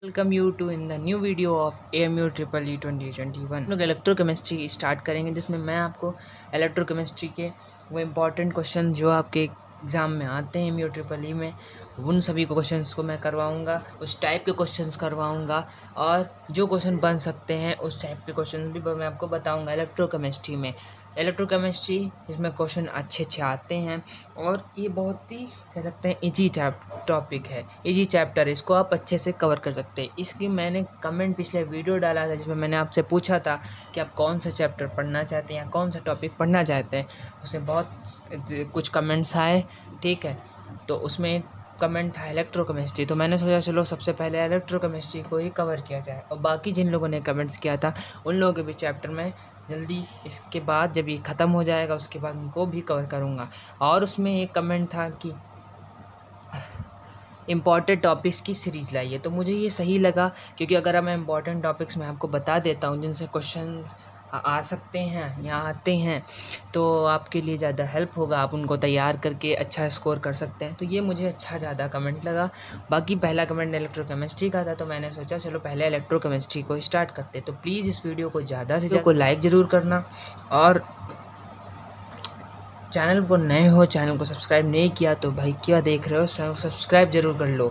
Welcome you to in the new video of AMU triple E 2021। हम लोग electrochemistry start करेंगे, जिसमें मैं आपको इलेक्ट्रोकेमिस्ट्री के वो इम्पॉर्टेंट क्वेश्चन जो आपके एग्ज़ाम में आते हैं AMU ट्रिपल ई में, उन सभी को क्वेश्चंस को मैं करवाऊंगा, उस टाइप के क्वेश्चंस करवाऊंगा। और जो क्वेश्चन बन सकते हैं उस टाइप के क्वेश्चन भी मैं आपको बताऊंगा इलेक्ट्रोकेमिस्ट्री में। इलेक्ट्रोकेमिस्ट्री इसमें क्वेश्चन अच्छे आते हैं और ये बहुत ही कह सकते हैं इजी टॉपिक है, इजी चैप्टर, इसको आप अच्छे से कवर कर सकते हैं। इसकी मैंने कमेंट पिछले वीडियो डाला था जिसमें मैंने आपसे पूछा था कि आप कौन सा चैप्टर पढ़ना चाहते हैं या कौन सा टॉपिक पढ़ना चाहते हैं। उसमें बहुत कुछ कमेंट्स आए, ठीक है, तो उसमें कमेंट था इलेक्ट्रोकेमिस्ट्री, तो मैंने सोचा चलो सबसे पहले इलेक्ट्रोकेमिस्ट्री को ही कवर किया जाए और बाकी जिन लोगों ने कमेंट्स किया था उन लोगों के भी चैप्टर में जल्दी इसके बाद जब ये ख़त्म हो जाएगा उसके बाद उनको भी कवर करूँगा। और उसमें एक कमेंट था कि इम्पॉर्टेंट टॉपिक्स की सीरीज़ लाइए, तो मुझे ये सही लगा, क्योंकि अगर मैं इम्पॉर्टेंट टॉपिक्स में आपको बता देता हूँ जिनसे क्वेश्चन आ सकते हैं या आते हैं, तो आपके लिए ज़्यादा हेल्प होगा, आप उनको तैयार करके अच्छा स्कोर कर सकते हैं। तो ये मुझे ज़्यादा कमेंट लगा। बाकी पहला कमेंट इलेक्ट्रोकेमिस्ट्री का था, तो मैंने सोचा चलो पहले इलेक्ट्रोकेमिस्ट्री को स्टार्ट करते। तो प्लीज़ इस वीडियो को ज़्यादा से ज़्यादा लाइक ज़रूर करना, और चैनल पर नए हो, चैनल को सब्सक्राइब नहीं किया तो भाई क्या देख रहे हो, सब्सक्राइब ज़रूर कर लो,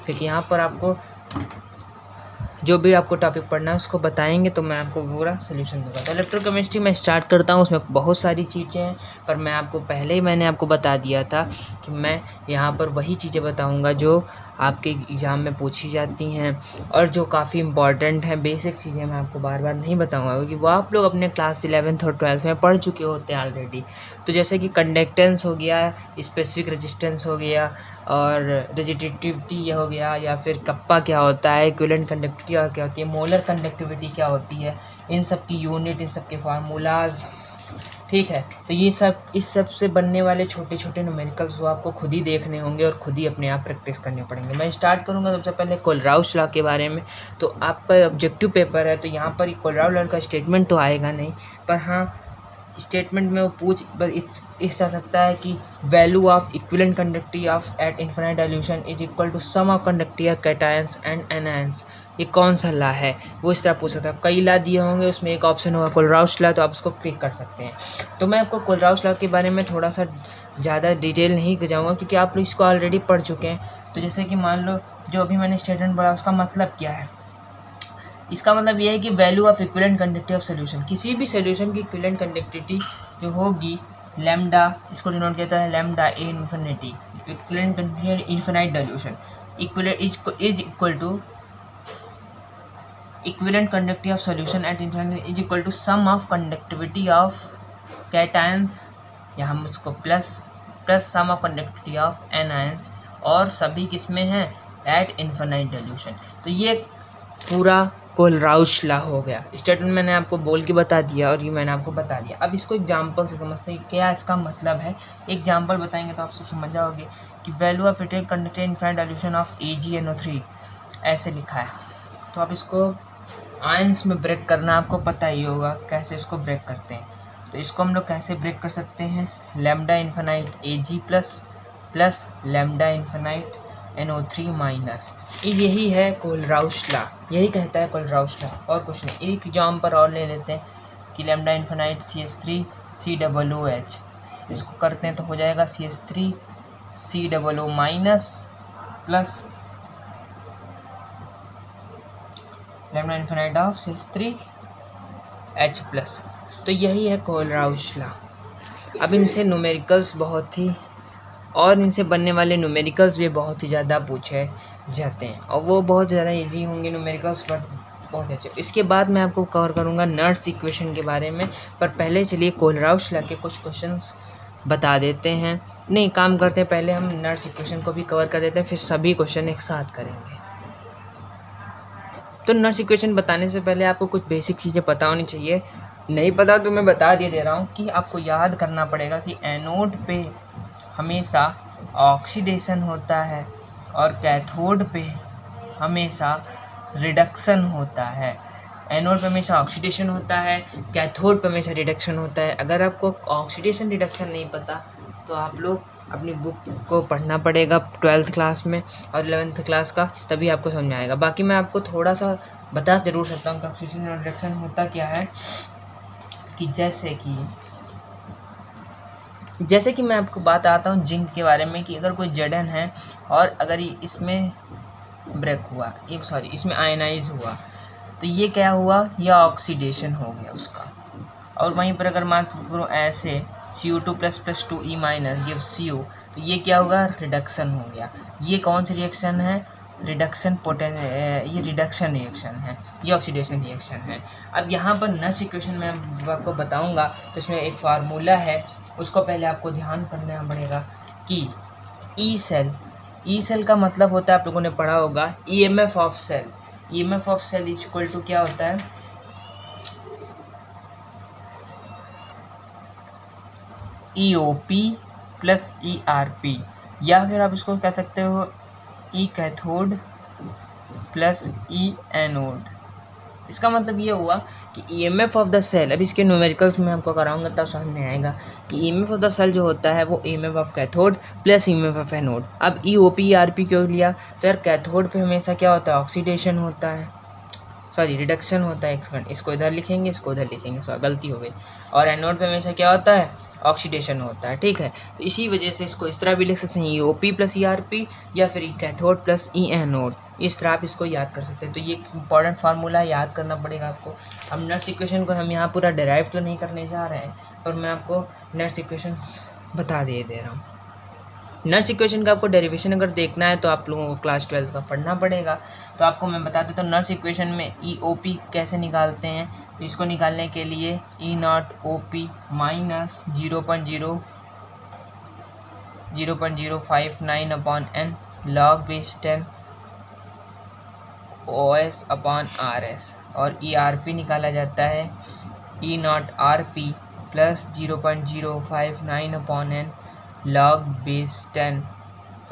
क्योंकि यहाँ पर आपको जो भी आपको टॉपिक पढ़ना है उसको बताएंगे तो मैं आपको पूरा सोल्यूशन दूंगा। तो इलेक्ट्रोकेमिस्ट्री मैं स्टार्ट करता हूँ, उसमें बहुत सारी चीज़ें हैं, पर मैं आपको पहले ही मैंने आपको बता दिया था कि मैं यहाँ पर वही चीज़ें बताऊँगा जो आपके एग्ज़ाम में पूछी जाती हैं और जो काफ़ी इंपॉर्टेंट हैं। बेसिक चीज़ें मैं आपको बार बार नहीं बताऊँगा, क्योंकि वो आप लोग अपने क्लास 11th और 12th में पढ़ चुके होते हैं ऑलरेडी। तो जैसे कि कंडक्टेंस हो गया, स्पेसिफिक रेजिस्टेंस हो गया, और रेजिस्टिविटी हो गया, या फिर कप्पा क्या होता है, इक्विवेलेंट कंडक्टिविटी क्या होती है, मोलर कंडक्टिविटी क्या होती है, इन सब की यूनिट, इन सब के फार्मूलाज, ठीक है। तो ये सब, इस सब से बनने वाले छोटे छोटे न्यूमेरिकल्स वो आपको खुद ही देखने होंगे और खुद ही अपने आप प्रैक्टिस करने पड़ेंगे। मैं स्टार्ट करूँगा सबसे पहले कोलराउस लॉ के बारे में। तो आपका ऑब्जेक्टिव पेपर है, तो यहाँ पर कोलराउस लॉ का स्टेटमेंट तो आएगा नहीं, पर हाँ स्टेटमेंट में वो पूछ इस आ सकता है कि value of equivalent conductivity of at infinite dilution is equal to sum of conductivity of cations and anions. ये कौन सा ला है, वो इस तरह पूछ सकता है। कई ला दिए होंगे, उसमें एक ऑप्शन होगा कोलराउस लॉ, तो आप उसको क्लिक कर सकते हैं। तो मैं आपको कोलराउस लॉ के बारे में थोड़ा सा ज़्यादा डिटेल नहीं जाऊँगा, क्योंकि आप लोग इसको ऑलरेडी पढ़ चुके हैं। तो जैसे कि मान लो जो अभी मैंने स्टेटमेंट पढ़ा उसका मतलब क्या है, इसका मतलब यह है कि value of equivalent conductivity of solution, किसी भी सोल्यूशन की इक्विवेलेंट कंडक्टिविटी जो होगी लैम्डा, इसको डिनोट किया जाता है lambda A infinity, equivalent conductivity infinite dilution equivalent is equal to equivalent conductivity of solution at infinity is equal to sum of conductivity of cations, या हम उसको plus sum of conductivity of anions, और सभी किसमें हैं, eight infinite dilution. तो ये पूरा कोलराउस लॉ हो गया। स्टेटमेंट मैंने आपको बोल के बता दिया और ये मैंने आपको बता दिया। अब इसको एग्जांपल से समझते हैं क्या इसका मतलब है। एग्जांपल बताएंगे तो आप सब समझ जाओगे कि value of equivalent conductivity infinite dilution of AgNO3 ऐसे लिखा है। तो आप इसको आयंस में ब्रेक करना आपको पता ही होगा कैसे इसको ब्रेक करते हैं। तो इसको हम लोग कैसे ब्रेक कर सकते हैं, lambda infinite Ag plus lambda infinite NO3 minus, यही है कोलराउस लॉ, यही कहता है कोलराउस लॉ, और कुछ नहीं। एक एग्जाम्पल और ले लेते हैं कि लैम्डा इन्फिनाइट CH3 COOH, इसको करते हैं तो हो जाएगा CH3 COO minus plus lambda infinite of CH3H plus. तो यही है कोलराउस लॉ। अब इनसे न्यूमेरिकल्स बहुत ही, और इनसे बनने वाले न्यूमेरिकल्स भी बहुत ही ज़्यादा पूछे जाते हैं, और वो बहुत ज़्यादा इजी होंगे न्यूमेरिकल्स, पर बहुत अच्छे। इसके बाद मैं आपको कवर करूँगा नर्स इक्वेशन के बारे में, पर पहले चलिए कोलराउस लॉ के कुछ क्वेश्चंस बता देते हैं। नहीं, काम करते हैं, पहले हम नर्स इक्वेशन को भी कवर कर देते हैं, फिर सभी क्वेश्चन एक साथ करेंगे। तो नर्स इक्वेशन बताने से पहले आपको कुछ बेसिक चीज़ें पता होनी चाहिए। नहीं पता तो मैं बता दे रहा हूँ कि आपको याद करना पड़ेगा कि एनोड पे हमेशा ऑक्सीडेशन होता है और कैथोड पे हमेशा रिडक्शन होता है। एनोड पे हमेशा ऑक्सीडेशन होता है, कैथोड पे हमेशा रिडक्शन होता है। अगर आपको ऑक्सीडेशन रिडक्शन नहीं पता तो आप लोग अपनी बुक को पढ़ना पड़ेगा 12th क्लास में और 11th क्लास का, तभी आपको समझ में आएगा। बाकी मैं आपको थोड़ा सा बता ज़रूर सकता हूँ कि ऑक्सीडेशन और रिडक्शन होता क्या है। कि जैसे कि मैं आपको बात आता हूँ जिंक के बारे में, कि अगर कोई Zn है और अगर ये इसमें ब्रेक हुआ, इसमें आयनाइज हुआ, तो ये क्या हुआ, यह ऑक्सीडेशन हो गया उसका। और वहीं पर अगर मान करो ऐसे Cu2++2E- गिव Cu, तो ये क्या होगा, रिडक्शन हो गया। ये कौन सी रिएक्शन है, ये रिडक्शन रिएक्शन है, ये ऑक्सीडेशन रिएक्शन है। अब यहाँ पर नेक्स्ट इक्वेशन में आपको बताऊँगा, तो इसमें एक फार्मूला है, उसको पहले आपको ध्यान करना पड़ेगा कि ई सेल का मतलब होता है, आप लोगों ने पढ़ा होगा, EMF of cell. EMF of cell is equal to क्या होता है, EOP प्लस ERP, या फिर आप इसको कह सकते हो E cathode plus E anode. इसका मतलब ये हुआ कि EMF ऑफ द सेल, अब इसके न्यूमेरिकल्स में आपको कराऊंगा तब समझ में आएगा कि EMF ऑफ द सेल जो होता है वो EMF of cathode plus EMF of anode. अब EOP ERP क्यों लिया, तो यार कैथोड पे हमेशा क्या होता है, ऑक्सीडेशन होता है, रिडक्शन होता है। एक सेकंड, इसको इधर लिखेंगे, इसको उधर लिखेंगे, गलती हो गई। और एनोड पे हमेशा क्या होता है, ऑक्सीडेशन होता है, ठीक है। तो इसी वजह से इसको इस तरह भी लिख सकते हैं, EOP प्लस ERP, या फिर कैथोड प्लस E एनोड, इस तरह आप इसको याद कर सकते हैं। तो ये इंपॉर्टेंट फार्मूला याद करना पड़ेगा आपको। अब नेक्स्ट इक्वेशन को हम यहाँ पूरा डिराइव तो नहीं करने जा रहे हैं, पर मैं आपको नेक्स्ट इक्वेशन बता दे रहा हूँ। नेक्स्ट इक्वेशन का आपको डेरिवेशन अगर देखना है तो आप लोगों को क्लास 12 का पढ़ना पड़ेगा। तो आपको मैं बता देता हूँ नेक्स्ट इक्वेशन में EOP कैसे निकालते हैं। तो इसको निकालने के लिए E0OP minus 0.059 upon n log base 10 OS अपॉन RS, और ERP निकाला जाता है E0RP plus 0.059 upon n log base 10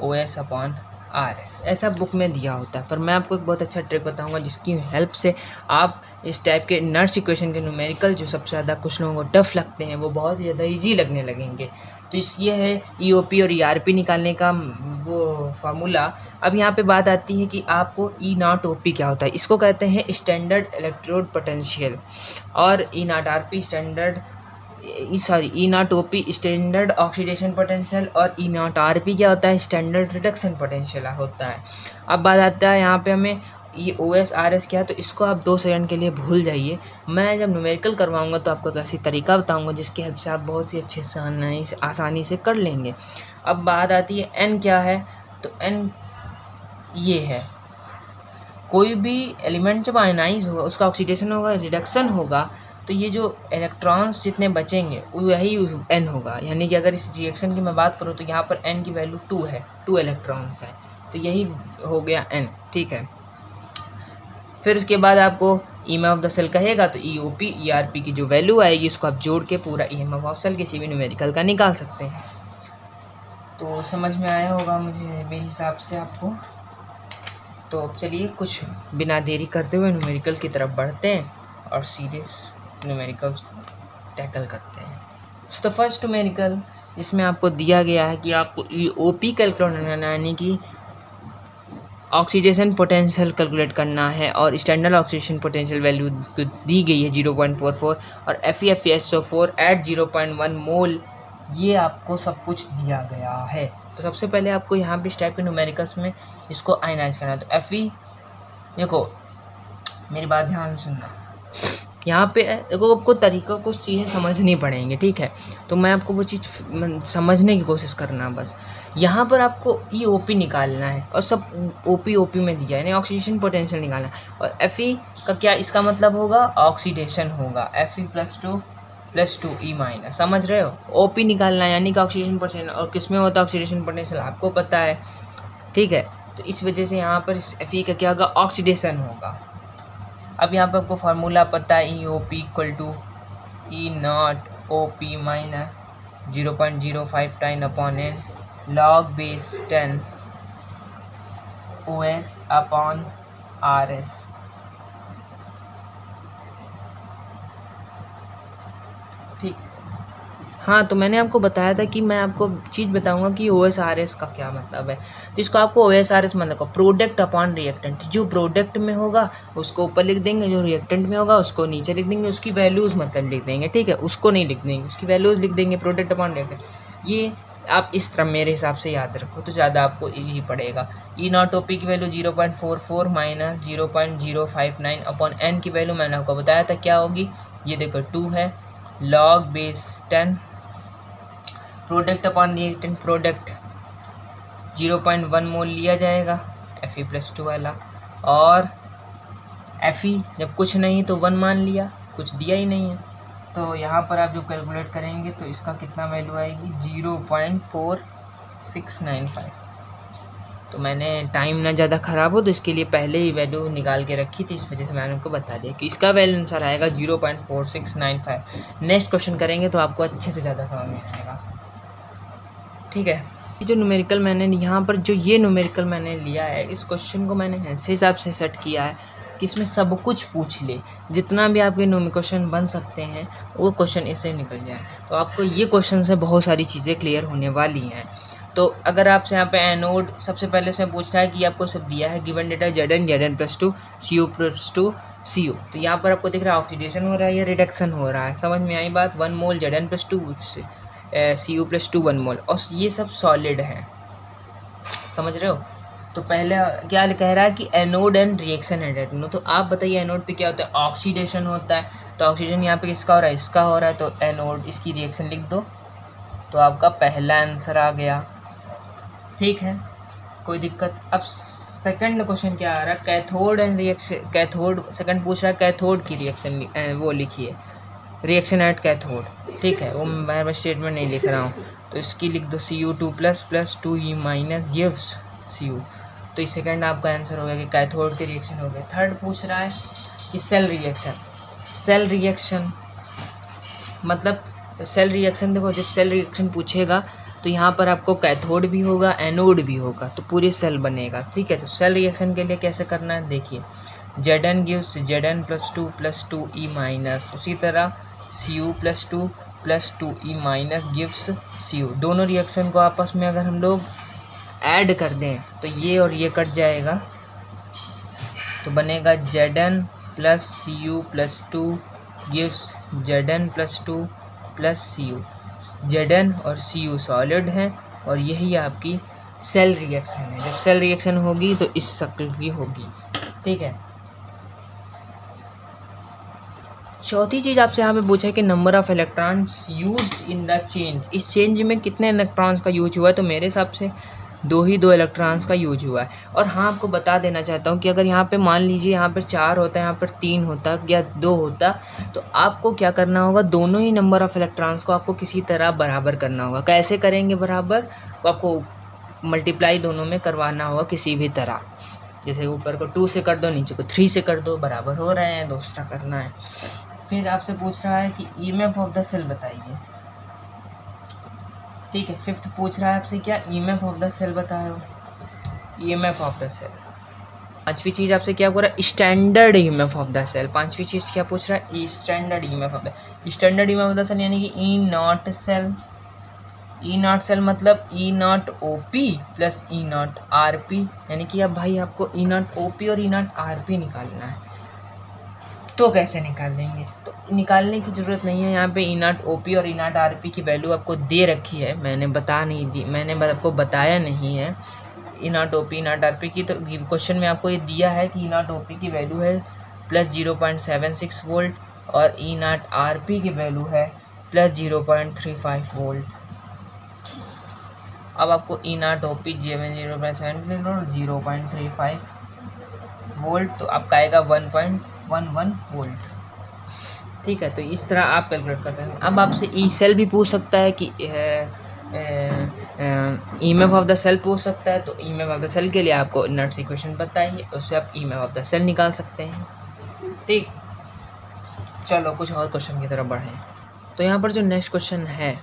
OS अपॉन RS। ऐसा बुक में दिया होता है, पर मैं आपको एक बहुत अच्छा ट्रिक बताऊंगा जिसकी हेल्प से आप इस टाइप के नर्स इक्वेशन के न्यूमेरिकल जो सबसे ज़्यादा कुछ लोगों को टफ लगते हैं वो बहुत ज़्यादा इजी लगने लगेंगे। तो ये है EOP और ERP निकालने का वो फार्मूला। अब यहाँ पे बात आती है कि आपको E0OP क्या होता है। इसको कहते हैं स्टैंडर्ड इलेक्ट्रोड पोटेंशियल, और E0RP E0OP standard oxidation potential, और E0RP क्या होता है, स्टैंडर्ड रिडक्शन पोटेंशियल होता है। अब बात आता है यहाँ पे हमें ये OS RS क्या है, तो इसको आप 2 सेकंड के लिए भूल जाइए। मैं जब न्यूमेरिकल करवाऊँगा तो आपको कैसी तरीका बताऊँगा जिसकी हेल्प से आप बहुत ही अच्छे से आसानी से कर लेंगे। अब बात आती है N क्या है, तो N ये है, कोई भी एलिमेंट जब आयनाइज होगा उसका ऑक्सीडेशन होगा, रिडक्शन होगा, तो ये जो इलेक्ट्रॉन्स जितने बचेंगे वही N होगा। यानी कि अगर इस रिएक्शन की मैं बात करूँ तो यहाँ पर N की वैल्यू 2 है, 2 इलेक्ट्रॉन्स है, तो यही हो गया N, ठीक है। फिर उसके बाद आपको EMF ऑफ द सेल कहेगा तो EOP ERP की जो वैल्यू आएगी उसको आप जोड़ के पूरा EMF ऑफ सेल किसी भी न्यूमेरिकल का निकाल सकते हैं। तो समझ में आया होगा मुझे मेरे हिसाब से आपको। तो अब चलिए कुछ बिना देरी करते हुए न्यूमेरिकल की तरफ बढ़ते हैं और सीरियस न्यूमेरिकल टैकल करते हैं। तो फर्स्ट न्यूमेरिकल जिसमें आपको दिया गया है कि आपको EOP कैलकुलेट करना है, यानी कि ऑक्सीडेशन पोटेंशियल कैलकुलेट करना है, और स्टैंडर्ड ऑक्सीडेशन पोटेंशियल वैल्यू दी गई है 0.44, और FeFeSO4 एट 0.1 मोल, ये आपको सब कुछ दिया गया है। तो सबसे पहले आपको यहाँ पे इस टाइप के न्यूमेरिकल्स में इसको आयनाइज करना है। तो Fe, देखो मेरी बात ध्यान से सुनना, यहाँ पे देखो आपको तरीका कुछ चीज़ें समझनी पड़ेंगी, ठीक है। तो मैं आपको वो चीज़ समझने की कोशिश करना बस। यहाँ पर आपको EOP निकालना है और सब OP में दिया है, यानी ऑक्सीडेशन पोटेंशियल निकालना है। और Fe का क्या इसका मतलब होगा, ऑक्सीडेशन होगा, Fe प्लस 2E माइनस, समझ रहे हो। OP निकालना है यानी कि ऑक्सीडेशन पोटेंशियल, और किस में होता है ऑक्सीडेशन पोटेंशियल आपको पता है, ठीक है। तो इस वजह से यहाँ पर इस Fe का क्या होगा, ऑक्सीडेशन होगा। अब यहाँ पर आपको फार्मूला पता है, EOP equal to E0OP minus 0.059 upon n log base 10 OS अपॉन RS। ठीक, हाँ, तो मैंने आपको बताया था कि मैं आपको चीज़ बताऊंगा कि OSRS का क्या मतलब है। तो इसको आपको OSRS मतलब का प्रोडक्ट अपॉन रिएक्टेंट, जो प्रोडक्ट में होगा उसको ऊपर लिख देंगे, जो रिएक्टेंट में होगा उसको नीचे लिख देंगे, उसकी वैल्यूज़ मतलब लिख देंगे, ठीक है, उसको नहीं लिख देंगे, उसकी वैल्यूज़ लिख देंगे, प्रोडक्ट अपॉन रिएक्टेंट। ये आप इस तरह मेरे हिसाब से याद रखो तो ज़्यादा आपको ईजी पड़ेगा। E0OP की वैल्यू 0.44 माइनस 0.059 अपॉन n की वैल्यू मैंने आपको बताया था क्या होगी, ये देखो 2 है, log base 10, product upon reactant product 0.1 मोल लिया जाएगा Fe+2 वाला, और Fe जब कुछ नहीं तो 1 मान लिया, कुछ दिया ही नहीं है, तो यहाँ पर आप जो कैलकुलेट करेंगे तो इसका कितना वैल्यू आएगी 0.4695। तो मैंने टाइम ना ज़्यादा ख़राब हो तो इसके लिए पहले ही वैल्यू निकाल के रखी थी, इस वजह से मैंने उनको बता दिया कि इसका वैल्यू आंसर आएगा 0.4695। नेक्स्ट क्वेश्चन करेंगे तो आपको अच्छे से ज़्यादा समझ में आएगा, ठीक है। ये जो न्यूमेरिकल मैंने यहाँ पर जो ये न्यूमेरिकल मैंने लिया है, इस क्वेश्चन को मैंने ऐसे हिसाब से सेट किया है कि इसमें सब कुछ पूछ ले, जितना भी आपके क्वेश्चन बन सकते हैं वो क्वेश्चन इससे निकल जाए। तो आपको ये क्वेश्चन से बहुत सारी चीज़ें क्लियर होने वाली हैं। तो अगर आपसे यहाँ पे एनोड सबसे पहले से पूछ रहा है कि आपको सब दिया है, given data Zn+2 Cu+2 Cu, तो यहाँ पर आपको दिख रहा है ऑक्सीडेशन हो रहा है या रिडक्शन हो रहा है, समझ में आई बात। 1 मोल Zn+2 से Cu+2 1 मोल, और ये सब सॉलिड है, समझ रहे हो। तो पहले क्या कह रहा है कि एनोड एंड रिएक्शन एट, तो आप बताइए एनोड पे क्या होता है, ऑक्सीडेशन होता है, तो ऑक्सीजन यहाँ पे किसका हो रहा है, इसका हो रहा है, तो एनोड, इसकी रिएक्शन लिख दो, तो आपका पहला आंसर आ गया, ठीक है, कोई दिक्कत। अब सेकंड क्वेश्चन क्या आ रहा है, cathode and reaction, cathode second पूछ रहा है कैथोड की रिएक्शन, वो लिखिए रिएक्शन एट कैथोड, ठीक है, वो मैं स्टेटमेंट नहीं लिख रहा हूँ, तो इसकी लिख दो Cu2++2E- गिव्स Cu, तो इस सेकंड आपका आंसर हो गया कि कैथोड की रिएक्शन हो गया। थर्ड पूछ रहा है कि सेल रिएक्शन, सेल रिएक्शन मतलब सेल रिएक्शन, देखो जब सेल रिएक्शन पूछेगा तो यहाँ पर आपको कैथोड भी होगा एनोड भी होगा, तो पूरे सेल बनेगा, ठीक है। तो सेल रिएक्शन के लिए कैसे करना है देखिए, Zn गिव्स Zn+2+2E-, उसी तरह Cu+2+2E- गिव्स Cu। दोनों रिएक्शन को आपस में अगर हम लोग ऐड कर दें तो ये और ये कट जाएगा, तो बनेगा Zn+Cu+2 गिव्स Zn+2+Cu। Zn और Cu सॉलिड हैं और यही आपकी सेल रिएक्शन है। जब सेल रिएक्शन होगी तो इस शक्ल की होगी, ठीक है। चौथी चीज़ आपसे यहाँ पे पूछा है कि number of electrons used in the change, इस चेंज में कितने इलेक्ट्रॉन्स का यूज हुआ है, तो मेरे हिसाब से दो इलेक्ट्रॉन्स का यूज हुआ है। और हाँ, आपको बता देना चाहता हूँ कि अगर यहाँ पे मान लीजिए यहाँ पर 4 होता, यहाँ पर 3 होता या 2 होता, तो आपको क्या करना होगा, दोनों ही नंबर ऑफ़ इलेक्ट्रॉन्स को आपको किसी तरह बराबर करना होगा। कैसे करेंगे बराबर, तो आपको मल्टीप्लाई दोनों में करवाना होगा किसी भी तरह, जैसे ऊपर को 2 से कर दो, नीचे को 3 से कर दो, बराबर हो रहे हैं, दूसरा करना है। फिर आपसे पूछ रहा है कि EMF ऑफ द सेल बताइए, ठीक है। फिफ्थ पूछ रहा है आपसे क्या, EMF ऑफ द सेल बताओ, EMF ऑफ द सेल। पांचवी चीज़ आपसे क्या पूछ रहा है, standard EMF of the cell. पांचवी चीज़ क्या पूछ रहा है, standard EMF of the, standard EMF of the cell यानी कि E0 सेल। E0 सेल मतलब E0OP प्लस E0RP, यानी कि अब भाई आपको E0OP और E0RP निकालना है। तो कैसे निकाल लेंगे, तो निकालने की ज़रूरत नहीं है, यहाँ पे E0OP और E0RP की वैल्यू आपको दे रखी है, मैंने आपको बताया नहीं है E0OP E0RP की। तो क्वेश्चन में आपको ये दिया है कि E0OP की वैल्यू है प्लस 0.76 वोल्ट और E0RP की वैल्यू है प्लस 0.35 वोल्ट। अब आपको E0OP 0.7 और 0.35 वोल्ट, तो आपका आएगा 1.11 वोल्ट, ठीक है। तो इस तरह आप कैलकुलेट करते हैं। अब आपसे ई सेल भी पूछ सकता है कि EMF ऑफ द सेल पूछ सकता है, तो EMF ऑफ द सेल के लिए आपको इनर्ट्स इक्वेशन बताइए, उससे आप EMF ऑफ द सेल निकाल सकते हैं, ठीक। चलो कुछ और क्वेश्चन की तरफ बढ़ें। तो यहाँ पर जो नेक्स्ट क्वेश्चन है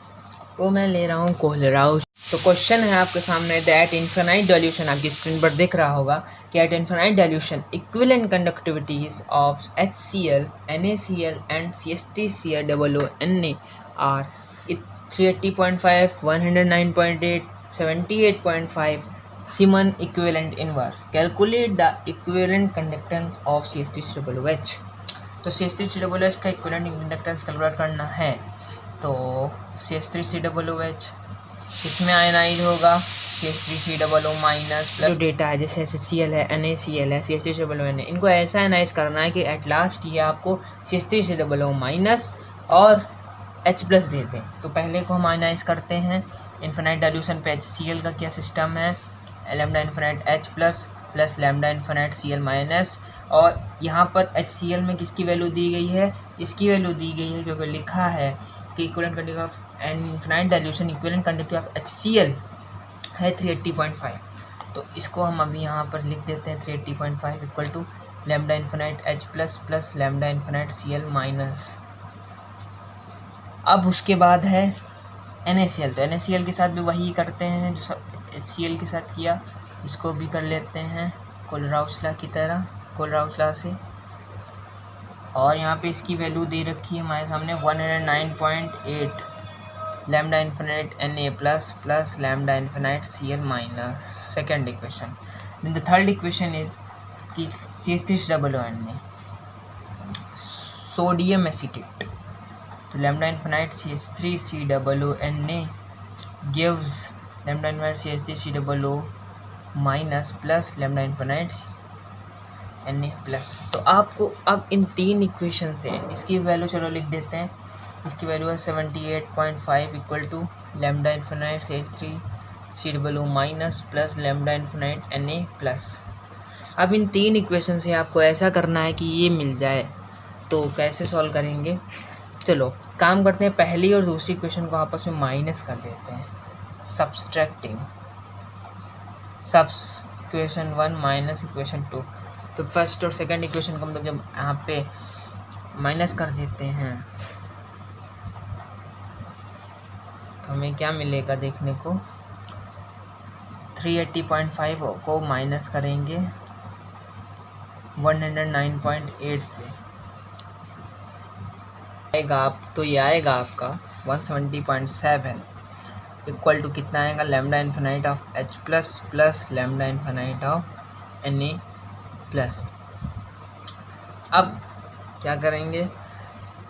वो मैं ले रहा हूँ कोहलराउस। तो क्वेश्चन है आपके सामने, दैट इनफाइनाइट डाइल्यूशन, आपकी स्क्रीन पर दिख रहा होगा कि eight infinite dilution equivalent conductivities of HCl, NaCl and CH3Cl AA are 380.5, 109.8, 78.5 Simon equivalent inverse. Calculate the equivalent conductance of CH3COOH. तो CH3COOH का इक्विवेलेंट इंडक्टेंस कैलकुलेट करना है। तो CH3COOH इसमें आयनाइड होगा CH3COO माइनस प्लस डेटा है जैसे HCl है, NaCl है, CH3COONA, इनको ऐसा आयनाइज करना है कि एट लास्ट ये आपको CH3COO माइनस और H प्लस दे दें। तो पहले को हम आयनाइज करते हैं। इन्फिनाइट डाइल्यूशन पे HCl का क्या सिस्टम है, lambda infinite H plus plus lambda infinite Cl minus, और यहाँ पर HCl में किसकी वैल्यू दी गई है, इसकी वैल्यू दी गई है क्योंकि लिखा है कि equivalent conductivity of infinite dilution equivalent conductivity of HCl है 380.5। तो इसको हम अभी यहाँ पर लिख देते हैं 380.5 equal to lambda infinite H plus plus lambda infinite Cl minus. अब उसके बाद है NaCl। तो NaCl के साथ भी वही करते हैं जो HCl के साथ किया, इसको भी कर लेते हैं कोलराउस लॉ की तरह, कोलराउस लॉ से। और यहाँ पे इसकी वैल्यू दे रखी है हमारे सामने 109.8 lambda infinite Na plus plus lambda infinite Cl minus, second equation. Then the third equation is कि CH3COONA सोडियम एसीटेट। तो lambda infinite CH3COONA gives lambda infinite CH3COO minus plus lambda infinite Na plus. तो आपको अब इन तीन equation से इसकी value चलो लिख देते हैं। इसकी वैल्यू है 78.5 equal to lambda infinite CH3COO minus plus lambda infinite Na plus. अब इन तीन इक्वेशन से आपको ऐसा करना है कि ये मिल जाए। तो कैसे सॉल्व करेंगे, चलो काम करते हैं। पहली और दूसरी इक्वेशन को आपस में माइनस कर देते हैं, subtracting subs equation 1 minus equation 2। तो फर्स्ट और सेकंड इक्वेशन को हम लोग जब यहाँ पे माइनस कर देते हैं तो हमें क्या मिलेगा देखने को, 380.5 को माइनस करेंगे 109.8 से आएगा आप, तो ये आएगा आपका 170.7 इक्वल टू कितना आएगा, lambda infinite of H plus plus lambda infinite of Na plus. अब क्या करेंगे,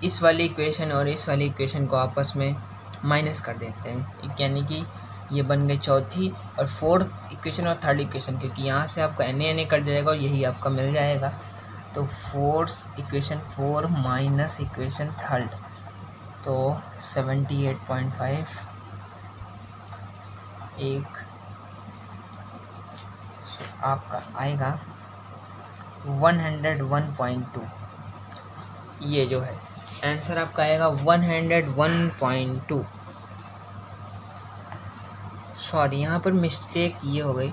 इस वाली इक्वेशन और इस वाली इक्वेशन को आपस में माइनस कर देते हैं, यानी कि ये बन गई चौथी और फोर्थ इक्वेशन और थर्ड इक्वेशन, क्योंकि यहाँ से आपका Na कट जाएगा और यही आपका मिल जाएगा। तो fourth equation 4 minus equation third, तो 78.5 एक आपका आएगा 101.2। ये जो है आंसर आपका आएगा 101.2। सॉरी यहाँ पर मिस्टेक ये हो गई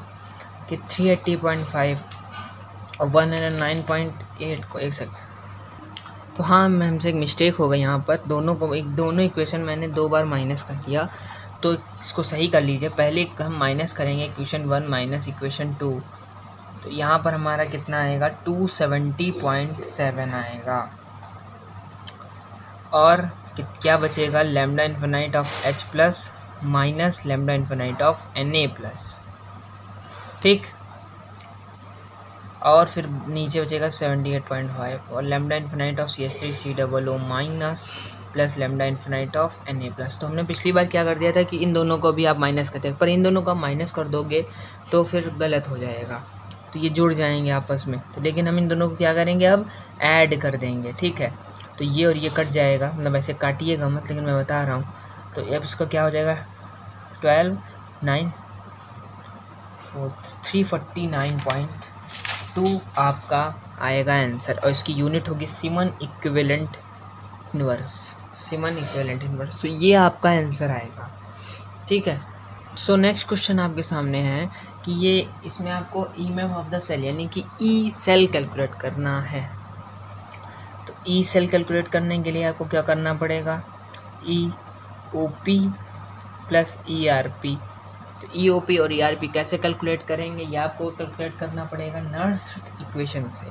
कि 380.5 और 109.8 को, एक सेकंड, तो हाँ हमसे एक मिस्टेक हो गई यहाँ पर। दोनों इक्वेशन मैंने 2 बार माइनस कर दिया, तो इसको सही कर लीजिए। पहले हम माइनस करेंगे इक्वेशन 1 माइनस इक्वेशन 2, तो यहाँ पर हमारा कितना आएगा 270.7 आएगा। और क्या बचेगा, lambda infinite of H plus minus lambda infinite of Na plus, ठीक। और फिर नीचे बचेगा 78.5 और lambda infinite of CH3COO minus plus lambda infinite of Na plus. तो हमने पिछली बार क्या कर दिया था कि इन दोनों को भी आप माइनस करते हैं, पर इन दोनों को आप माइनस कर दोगे तो फिर गलत हो जाएगा, तो ये जुड़ जाएंगे आपस में। तो लेकिन हम इन दोनों को क्या करेंगे, अब ऐड कर देंगे, ठीक है। तो ये और ये कट जाएगा, मतलब ऐसे काटिएगा मत, लेकिन मैं बता रहा हूँ। तो अब इसका क्या हो जाएगा 349.2 आपका आएगा आंसर। और इसकी यूनिट होगी सिमन इक्विवेलेंट इन्वर्स, सिमन इक्विवेलेंट इन्वर्स। तो ये आपका आंसर आएगा, ठीक है। सो नेक्स्ट क्वेश्चन आपके सामने है कि ये इसमें आपको EMF ऑफ द सेल यानी कि ई सेल कैलकुलेट करना है। तो ई सेल कैलकुलेट करने के लिए आपको क्या करना पड़ेगा, EOP प्लस ERP। तो EOP और ERP कैसे कैलकुलेट करेंगे, ये आपको कैलकुलेट करना पड़ेगा नर्स इक्वेशन से,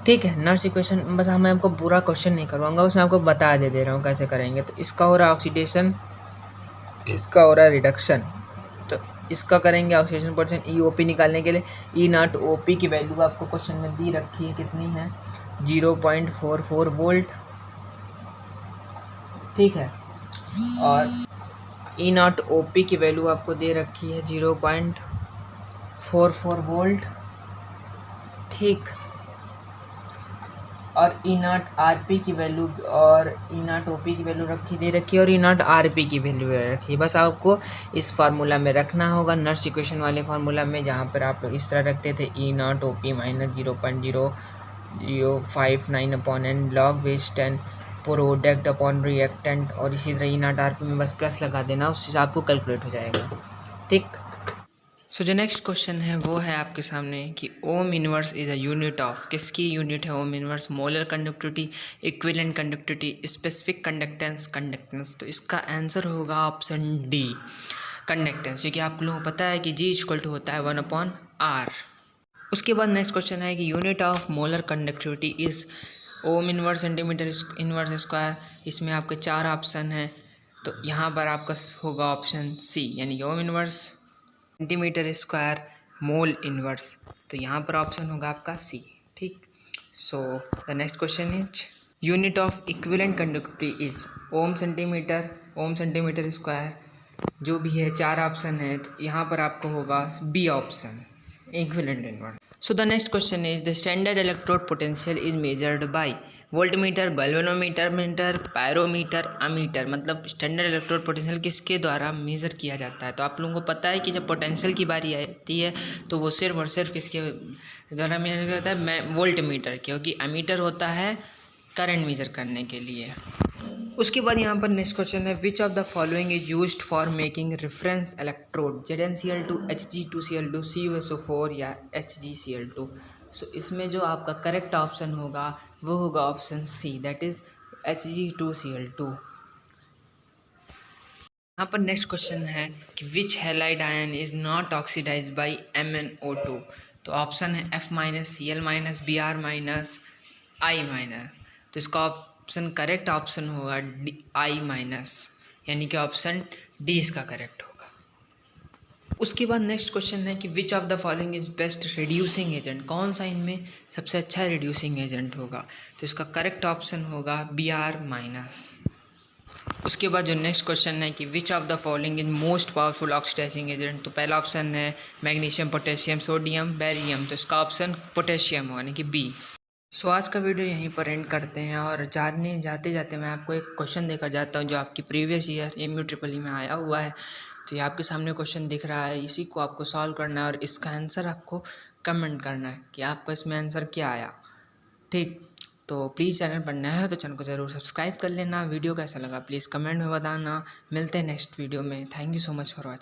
ठीक है। नर्स इक्वेशन बस मैं आपको पूरा क्वेश्चन नहीं करवाऊंगा, बस मैं आपको बता दे रहा हूँ कैसे करेंगे। तो इसका हो रहा ऑक्सीडेशन इसका हो रहा है रिडक्शन। तो इसका करेंगे ऑक्सीडेशन पोटेंशियल EOP निकालने के लिए। E0 OP की वैल्यू आपको क्वेश्चन में दी रखी है, कितनी है 0.44 वोल्ट, ठीक है। और E0 OP की वैल्यू आपको दे रखी है 0.44 वोल्ट, ठीक। और E0 RP की वैल्यू और E0 OP की वैल्यू दे रखी है और E0 RP की वैल्यू रखी है। बस आपको इस फार्मूला में रखना होगा, नर्स इक्वेशन वाले फार्मूला में, जहाँ पर आप लोग इस तरह रखते थे E0 OP minus 0.0059 upon n log base 10 product upon reactant, और इसी तरह E0 RP में बस प्लस लगा देना, उससे आपको कैलकुलेट हो जाएगा, ठीक। सो जो नेक्स्ट क्वेश्चन है वो है आपके सामने कि ohm inverse is a unit of, किसकी यूनिट है ohm inverse? Molar conductivity, equivalent conductivity, specific conductance. तो इसका आंसर होगा ऑप्शन डी, कंडक्टेंस, क्योंकि आप लोगों को पता है कि G इक्वल टू होता है 1/R। उसके बाद नेक्स्ट क्वेश्चन है कि unit of molar conductivity is Om inverse centimetre inverse square. इसमें आपके 4 ऑप्शन हैं, तो यहाँ पर आपका होगा ऑप्शन सी, यानी कि ohm inverse centimetre square mole inverse. तो यहाँ पर ऑप्शन होगा आपका सी, ठीक। So the next question is unit of equivalent conductivity is ohm centimetre square. जो भी है 4 ऑप्शन है, तो यहाँ पर आपको होगा B option, equivalent inverse. So the next question is the standard electrode potential is measured by voltmeter, galvanometer, pyrometer, ammeter. मतलब स्टैंडर्ड इलेक्ट्रोड पोटेंशियल किसके द्वारा मेज़र किया जाता है? तो आप लोगों को पता है कि जब पोटेंशियल की बारी आती है तो वो सिर्फ और सिर्फ किसके द्वारा मेज़र करता है? वोल्टमीटर, क्योंकि अमीटर होता है करंट मेज़र करने के लिए। उसके बाद यहाँ पर नेक्स्ट क्वेश्चन है विच of the following is used for making reference electrode ZnCl2, Hg2Cl2, CuSO4 या HgCl2। सो इसमें जो आपका करेक्ट ऑप्शन होगा वो होगा option C, that is Hg2Cl2। यहाँ पर नेक्स्ट क्वेश्चन है कि which halide ion is not oxidise by MnO2। तो ऑप्शन है F-, Cl-, Br-, I-। तो इसका ऑप्शन करेक्ट ऑप्शन होगा I-, यानी कि ऑप्शन डी इसका करेक्ट होगा। उसके बाद नेक्स्ट क्वेश्चन है कि which of the following is best reducing agent. कौन सा इनमें सबसे अच्छा रिड्यूसिंग एजेंट होगा? तो इसका करेक्ट ऑप्शन होगा Br-। उसके बाद जो नेक्स्ट क्वेश्चन है कि which of the following is most powerful oxidising agent. तो पहला ऑप्शन है मैग्नीशियम, पोटेशियम, सोडियम, बेरियम। तो इसका ऑप्शन पोटेशियम होगा, यानी कि बी। सो आज का वीडियो यहीं पर एंड करते हैं, और जाते जाते मैं आपको एक क्वेश्चन देकर जाता हूं जो आपकी प्रीवियस ईयर MU-EEE में आया हुआ है। तो ये आपके सामने क्वेश्चन दिख रहा है, इसी को आपको सॉल्व करना है और इसका आंसर आपको कमेंट करना है कि आपका इसमें आंसर क्या आया, ठीक। तो प्लीज़ चैनल पर नया है तो चैनल को ज़रूर सब्सक्राइब कर लेना। वीडियो कैसा लगा प्लीज़ कमेंट में बताना। मिलते हैं नेक्स्ट वीडियो में। Thank you so much for watching.